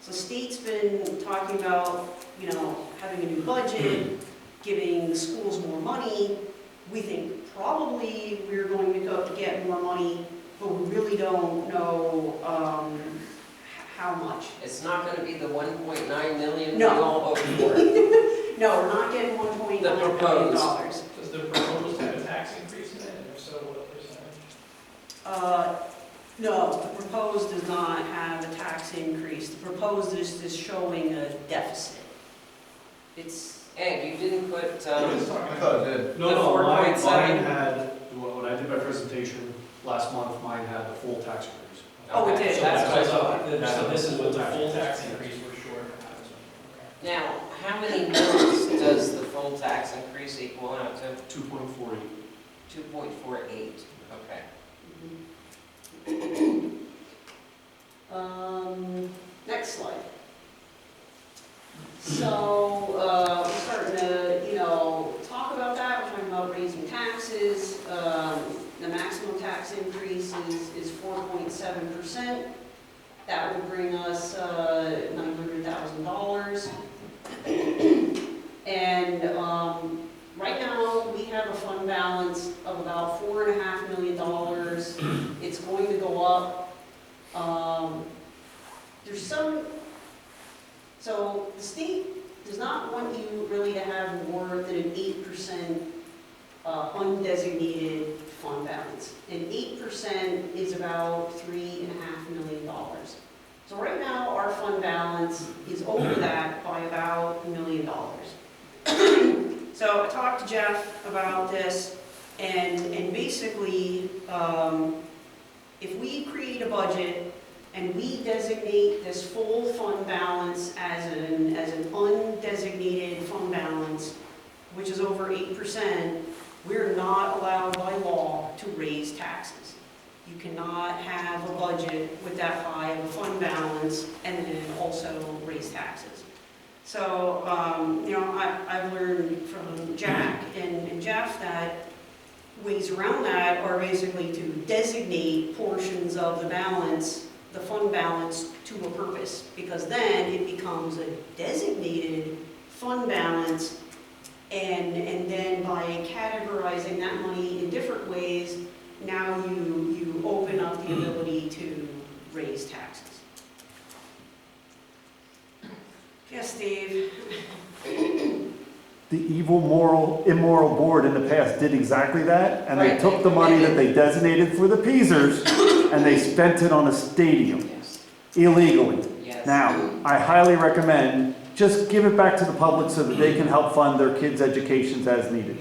So state's been talking about, you know, having a new budget, giving the schools more money. We think probably we're going to go to get more money, but we really don't know how much. It's not gonna be the 1.9 million we No. all voted for. No, we're not getting $1.9 The million. proposed. Does the proposed have a tax increase in it, and if so, what percentage? No, the proposed does not have a tax increase. The proposed is showing a deficit. It's, Ed, you didn't put, I thought it did. The No, mine 4.7. had, when I did my presentation last month, mine had the full tax increase. Oh, it did. So That's what I thought. So this is what the full tax increase we're short. Now, how many mills does the full tax increase equal out to? 2.48. 2.48, okay. Next slide. So, we're starting to, you know, talk about that. We're talking about raising taxes. The maximum tax increase is 4.7%. That would bring us $900,000. And right now, we have a fund balance of about $4.5 million. It's going to go up. There's some, so the state does not want you really to have more than an 8% undesignated fund balance. And 8% is about $3.5 million. So right now, our fund balance is over that by about $1 million. So I talked to Jeff about this, and basically, if we create a budget and we designate this full fund balance as an undesignated fund balance, which is over 8%, we're not allowed by law to raise taxes. You cannot have a budget with that high of a fund balance and then also raise taxes. So, you know, I've learned from Jack and Jeff that ways around that are basically to designate portions of the balance, the fund balance, to a purpose, because then it becomes a designated fund balance, and then by categorizing that money in different ways, now you open up the ability to raise taxes. Yes, Dave? The evil, immoral board in the past did exactly that, and they Right. took the money that they designated for the Peasers, and they spent it on a stadium Yes. illegally. Yes. Now, I highly recommend, just give it back to the public so that they can help fund their kids' educations as needed.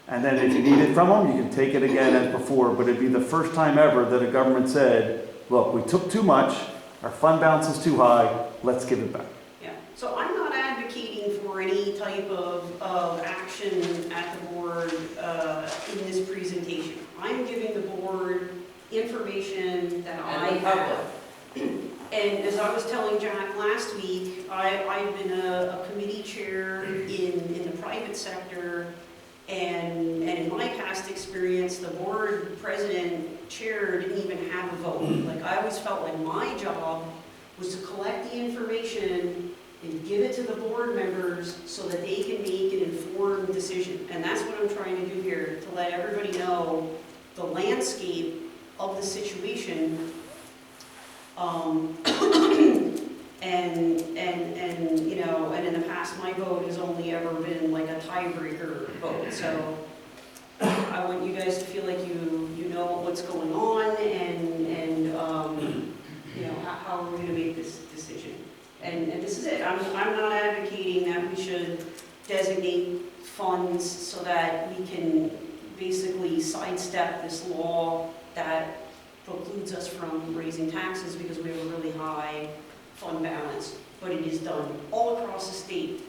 And then if you need it from them, you can take it again as before, but it'd be the first time ever that a government said, look, we took too much, our fund balance is too high, let's give it back. Yeah, so I'm not advocating for any type of action at the board in this presentation. I'm giving the board information that I And the have. public. And as I was telling Jack last week, I've been a committee chair in the private sector, and in my past experience, the board president, chair didn't even have a vote. Like, I always felt like my job was to collect the information and give it to the board members so that they can make an informed decision. And that's what I'm trying to do here, to let everybody know the landscape of the situation. And you know, and in the past, my vote has only ever been like a tiebreaker vote. So I want you guys to feel like you know what's going on, and you know, how we're going to make this decision. And this is it. I'm not advocating that we should designate funds so that we can basically sidestep this law that precludes us from raising taxes because we have a really high fund balance. But it is done all across the state.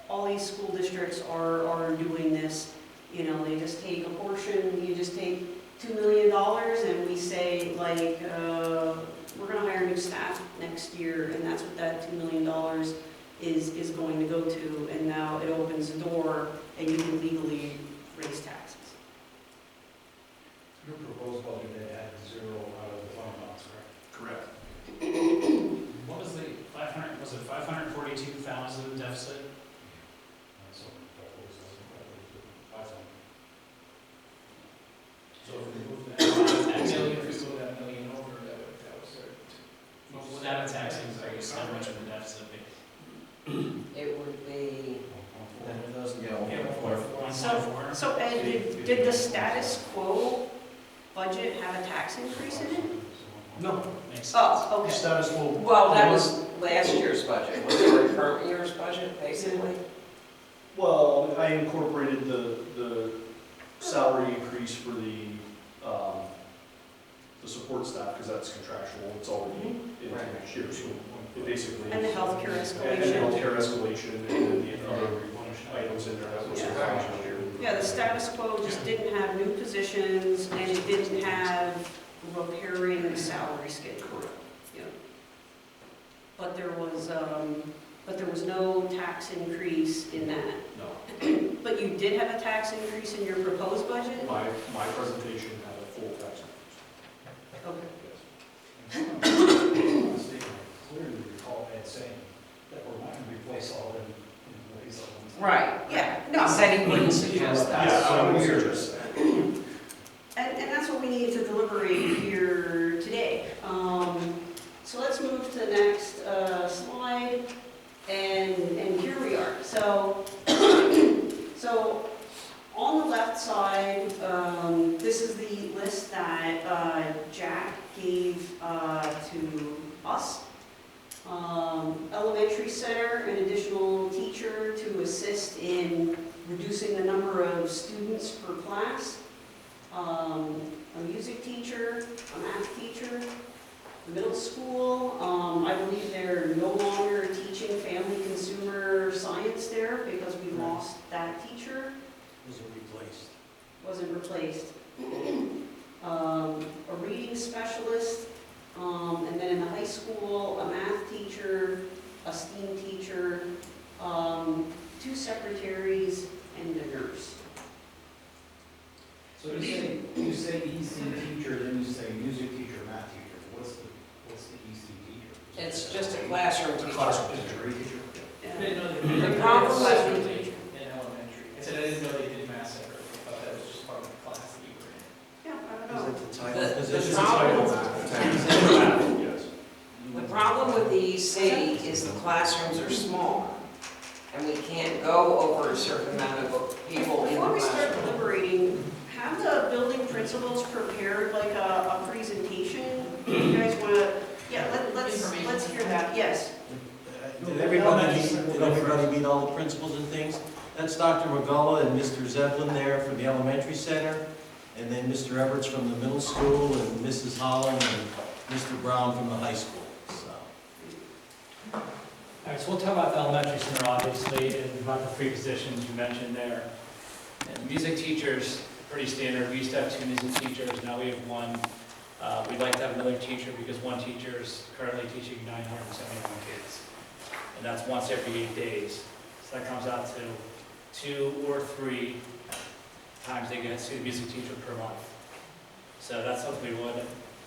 All these school districts are doing this. You know, they just take a portion, you just take $2 million and we say, like, we're going to hire new staff next year, and that's what that $2 million is going to go to, and now it opens the door and you can legally raise taxes. Your proposed budget, they had 0 out of the fund balance, correct? Correct. What was the 500, was was it 542,000 deficit? So if we move That that. million, if we go that million over, that was it. Without a tax increase, how much of the deficit be? It would be, Yeah, 1.4. So Ed, did the status quo budget have a tax increase in it? No, Makes sense. Oh, okay. status quo. well, that was last year's budget, was it the current year's budget, basically? Well, I incorporated the salary increase for the support staff, because that's contractual, it's already into Right. next year, so it basically. And the healthcare And the escalation. healthcare escalation, and then the other items in there that was Yeah. contractual here. Yeah, the status quo just didn't have new positions, and it didn't have repairing salary schedule. Yeah. But there was no tax increase in that. No, But you did have a tax increase in your proposed budget? my presentation had a full tax increase. Okay. Yes. Clearly recall Ed saying that we're not going to replace all the employees at one time. Right, Yeah, he no. said he wouldn't suggest that. Yeah, so- I would suggest that. And that's what we need to deliberate here today. So let's move to the next slide, and here we are. So, so on the left side, this is the list that Jack gave to us. Elementary center, an additional teacher to assist in reducing the number of students per class. A music teacher, a math teacher, the middle school, I believe they're no longer teaching family consumer science there because we lost that teacher, Was it replaced? wasn't replaced. A reading specialist, and then in the high school, a math teacher, a STEAM teacher, 2 secretaries, and a nurse. So you say EC teacher, then you say music teacher, math teacher. What's the EC teacher? It's just a classroom The teacher. classroom teacher. I didn't know they The did problem classroom with- teaching in elementary. I said I didn't know they did math separately. I thought that was just part of the class that you were in. Yeah, I don't know. The Title problem, math, yes. the problem with the EC is the classrooms are small, and we can't go over a certain amount of people in the Before we start classroom. deliberating, have the building principals prepared like a presentation? You guys want to, yeah, let's hear that, yes. Did everybody meet all the principals and things? That's Dr. McGullough and Mr. Zeppelin there for the elementary center, and then Mr. Everts from the middle school, and Mrs. Holland, and Mr. Brown from the high school, so. All right, so we'll talk about the elementary center, obviously, and about the 3 positions you mentioned there. And music teachers, pretty standard. We used to have 2 music teachers, now we have 1. We'd like to have another teacher because 1 teacher is currently teaching 971 kids. And that's once every 8 days. So that comes out to 2 or 3 times they get to see the music teacher per month. So that's something we would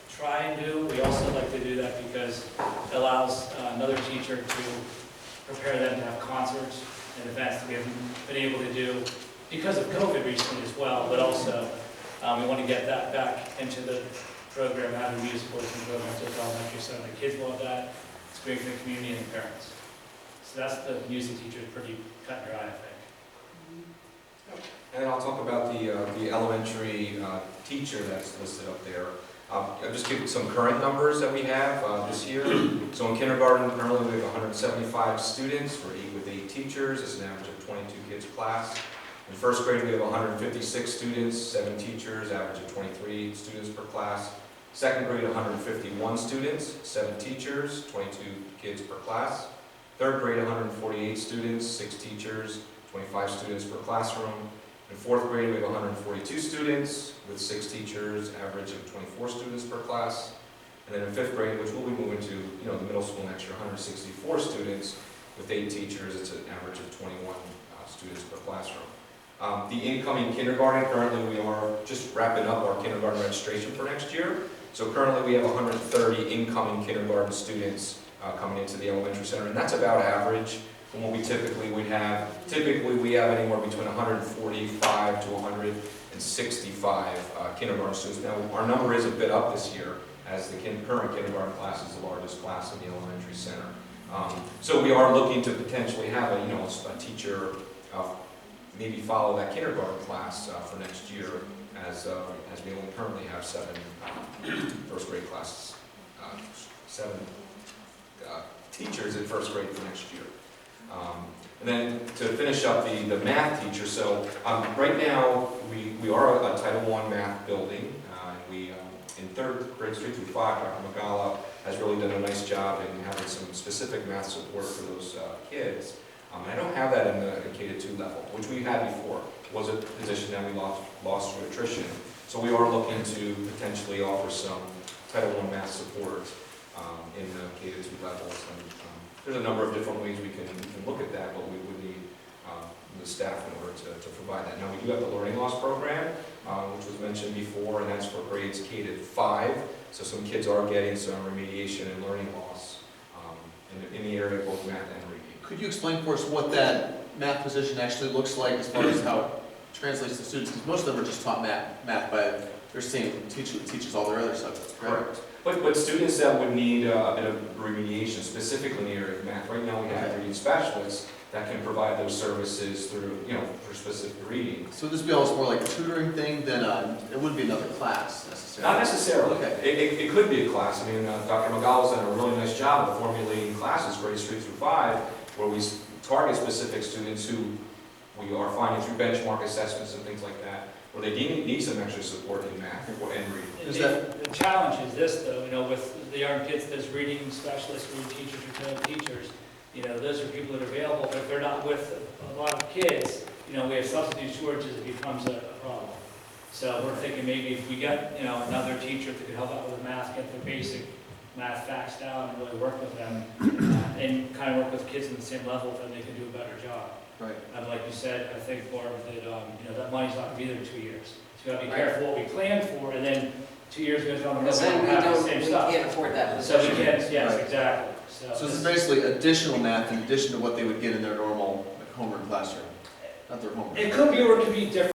try and do. We also like to do that because it allows another teacher to prepare them to have concerts and events that we haven't been able to do because of COVID recently as well, but also we want to get that back into the program, having musicals and programs at the elementary center. The kids love that. It's great for the community and the parents. So that's the music teacher, pretty cut and dry, I think. And I'll talk about the elementary teacher that's listed up there. I'll just give you some current numbers that we have this year. So in kindergarten, currently we have 175 students with 8 teachers. It's an average of 22 kids a class. In first grade, we have 156 students, 7 teachers, average of 23 students per class. Second grade, 151 students, 7 teachers, 22 kids per class. Third grade, 148 students, 6 teachers, 25 students per classroom. In fourth grade, we have 142 students with 6 teachers, average of 24 students per class. And then in fifth grade, which we'll be moving to, the middle school next year, 164 students with 8 teachers. It's an average of 21 students per classroom. The incoming kindergarten, currently we are just wrapping up our kindergarten registration for next year. So currently we have 130 incoming kindergarten students coming into the elementary center, and that's about average from what we typically would have. Typically, we have anywhere between 145 to 165 kindergarten students. Now, our number is a bit up this year, as the current kindergarten class is the largest class in the elementary center. So we are looking to potentially have a teacher maybe follow that kindergarten class for next year, as we only currently have 7 first grade classes, 7 teachers in first grade for next year. And then to finish up the math teacher, so right now we are a Title I math building, and we in third grades 3 through 5, Dr. Magala has really done a nice job in having some specific math support for those kids. And I don't have that in the K-2 level, which we had before. It was a position that we lost through attrition. So we are looking to potentially offer some Title I math support in the K-2 levels. And there's a number of different ways we can look at that, but we would need the staff in order to provide that. Now, we do have the learning loss program, which was mentioned before, and that's for grades K-5. So some kids are getting some remediation and learning loss in the area of both math and reading. Could you explain for us what that math position actually looks like as far as how it translates to students? Because most of them are just taught math by their same teacher that teaches all their other subjects, correct? But students that would need a bit of remediation, specifically in the area of math, right now we have reading specialists that can provide those services through, for specific reading. So this would be almost more like a tutoring thing than it wouldn't be another class necessarily? Not necessarily. Okay. It could be a class. I mean, Dr. Magala's done a really nice job of formulating classes, grades 3 through 5, where we target specific students who we are finding through benchmark assessments and things like that, where they need some extra support in math and reading. The challenge is this, though, with the young kids, there's reading specialists, reading teachers, retail teachers, those are people that are available, but if they're not with a lot of kids, we have substitute shortages, it becomes a problem. So we're thinking maybe if we get, another teacher that could help out with math, get the basic math facts down and really work with them, and kind of work with kids in the same level, then they can do a better job. Right. And like you said, I think, Barb, that, that money's not going to be there in 2 years. So we got to be careful what we plan for, and then 2 years goes down the road, Because then we have the same we stuff. can't afford that So we position. can't, yes, Right. exactly. So this is basically additional math in addition to what they would get in their normal homeroom classroom, not their homeroom. It could be, or it could be different.